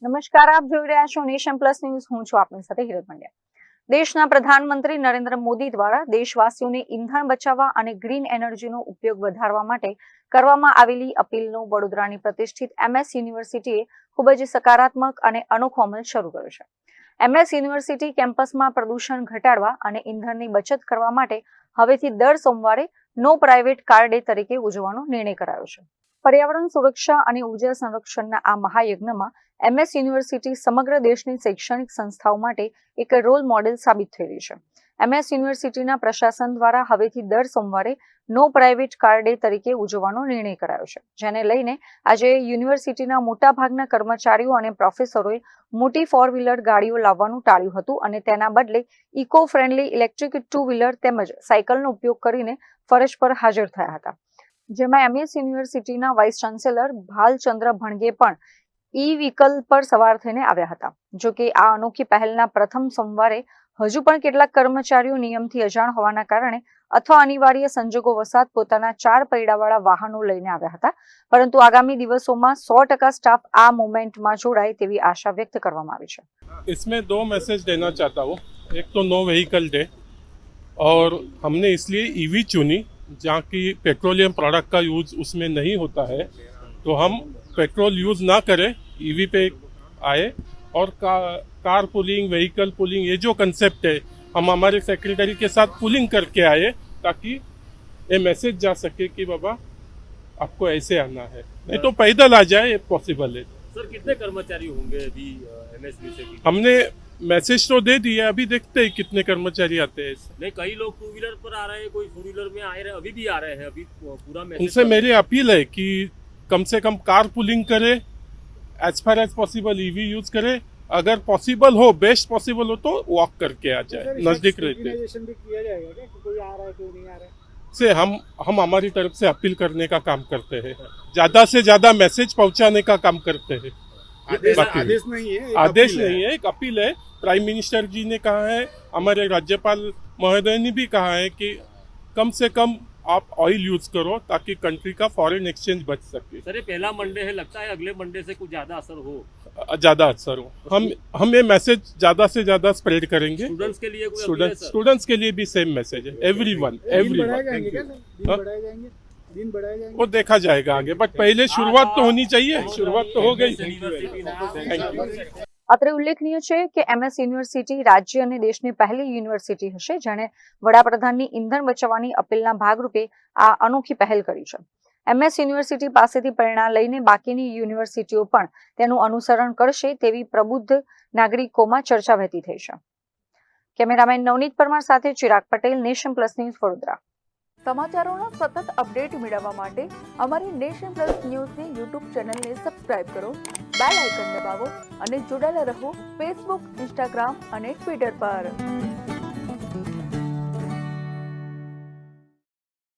નમસ્કાર, આપ જોઈ રહ્યા છો નેશન પ્લસ ન્યૂઝ. હું છું આપની સાથે હિરલ પંડ્યા. દેશના પ્રધાનમંત્રી નરેન્દ્ર મોદી દ્વારા દેશવાસીઓને ઈંધણ બચાવવા અને ગ્રીન એનર્જીનો ઉપયોગ વધારવા માટે કરવામાં આવેલી અપીલનો વડોદરાની પ્રતિષ્ઠિત MS યુનિવર્સિટીએ ખૂબ જ સકારાત્મક અને અનોખો અમલ શરૂ કર્યો છે. MS યુનિવર્સિટી કેમ્પસમાં પ્રદૂષણ ઘટાડવા અને ઈંધણની બચત કરવા માટે હવેથી દર સોમવારે નો પ્રાઇવેટ કાર ડે તરીકે ઉજવવાનો નિર્ણય કરાયો છે. પર્યાવરણ સુરક્ષા અને ઉર્જા સંરક્ષણના આ મહાયજ્ઞમાં MS યુનિવર્સિટી સમગ્ર દેશની શૈક્ષણિક સંસ્થાઓ માટે એક રોલ મોડેલ સાબિત થઈ રહી છે. MS યુનિવર્સિટીના પ્રશાસન દ્વારા હવેથી દર સોમવારે નો પ્રાઇવેટ કાર ડે તરીકે ઉજવવાનો નિર્ણય કરાયો છે, જેને લઈને આજે યુનિવર્સિટીના મોટાભાગના કર્મચારીઓ અને પ્રોફેસરોએ મોટી 4-વ્હીલર ગાડીઓ લાવવાનું ટાળ્યું હતું અને તેના બદલે ઇકો ફ્રેન્ડલી ઇલેક્ટ્રિક 2-વ્હીલર તેમજ સાયકલનો ઉપયોગ કરીને ફરજ પર હાજર થયા હતા. જેમાં MS યુનિવર્સિટીના વાઇસ ચાન્સેલર ભાલચંદ્ર ભણગે પણ વ્હીકલ પર સવાર થઈને આવ્યા હતા. જો કે આ અનોખી પહેલના પ્રથમ સોમવારે હજુ પણ કેટલાક કર્મચારીઓ નિયમથી અજાણ હોવાના કારણે અથવા અનિવાર્ય સંજોગો વસાત પોતાના 4 પૈડાવાળા વાહનો લઈને આવ્યા હતા. પરંતુ આગામી દિવસોમાં 100% સ્ટાફ આ મૂવમેન્ટમાં જોડાય તેવી આશા વ્યક્ત કરવામાં આવી છે. इसमें 2 मैसेज देना चाहता हूँ. एक तो नो व्हीकल डे, और हमने इसलिए ईवी चुनी जहाँ की पेट्रोलियम प्रोडक्ट का यूज उसमें नहीं होता है, तो हम पेट्रोल यूज ना करें, ईवी पे आए. और कार पुलिंग, व्हीकल पुलिंग, ये जो कंसेप्ट है हम हमारे सेक्रेटरी के साथ पुलिंग करके आए ताकि ये मैसेज जा सके कि बाबा आपको ऐसे आना है, नहीं तो पैदल आ जाए, ये पॉसिबल है. सर कितने कर्मचारी होंगे अभी MSB से? हमने मैसेज तो दे दिया, अभी देखते हैं कितने कर्मचारी आते हैं. नहीं, कई लोग 2-व्हीलर पर आ रहे हैं, कोई 4-व्हीलर में आ रहे हैं, अभी भी आ रहे हैं. अभी पूरा मैसेज उनसे मेरी अपील है कि कम से कम कार पुलिंग करे, as far as possible EV use करे. अगर पॉसिबल हो, बेस्ट पॉसिबल हो तो वॉक करके आ जाए, नजदीक रहते भी किया जाएगा क्या कि कोई आ रहा है कोई नहीं आ रहा है? से हम हमारी तरफ से अपील करने का काम करते हैं, ज्यादा से ज्यादा मैसेज पहुंचाने का काम करते हैं. आदेश नहीं है, एक आदेश अपील है। नहीं है, एक अपील है. प्राइम मिनिस्टर जी ने कहा है, हमारे राज्यपाल महोदय ने भी कहा है कि कम से कम आप ऑयल यूज करो ताकि कंट्री का फॉरेन एक्सचेंज बच सके. सर ये पहला मंडे है, लगता है अगले मंडे से कुछ ज्यादा असर हो. ज्यादा असर हो. हम ये मैसेज ज्यादा से ज्यादा स्प्रेड करेंगे. स्टूडेंट्स के लिए कोई अपील है, सर? स्टूडेंट्स के लिए भी सेम मैसेज है. एवरीवन दिन बढ़ाए जाएंगे क्या सर? दिन बढ़ाए जाएंगे, दिन बढ़ाए जाएंगे. वो देखा जाएगा आगे, बट पहले शुरुआत तो होनी चाहिए. शुरुआत तो हो गई. Thank you. અત્રે ઉલ્લેખનીય છે કે MS યુનિવર્સિટી રાજ્ય અને દેશની પહેલી યુનિવર્સિટી હશે જેણે વડાપ્રધાનની ઈંધણ બચાવવાની અપીલના ભાગરૂપે આ અનોખી પહેલ કરી છે. MS યુનિવર્સિટી પાસેથી પ્રેરણા લઈને બાકીની યુનિવર્સિટીઓ પણ તેનું અનુસરણ કરશે તેવી પ્રબુદ્ધ નાગરિકોમાં ચર્ચા વહેતી થઈ છે. કેમેરામેન નવનીત પરમાર સાથે Chirag Patel, Nation Plus News, Vadodara. સમાચારોના સતત અપડેટ મેળવવા માટે અમારી નેશન પ્લસ ન્યૂઝની યુટ્યુબ ચેનલને સબસ્ક્રાઇબ કરો, બેલ આઇકન દબાવો અને જોડાયેલા રહો ફેસબુક, ઇન્સ્ટાગ્રામ અને ટ્વિટર પર.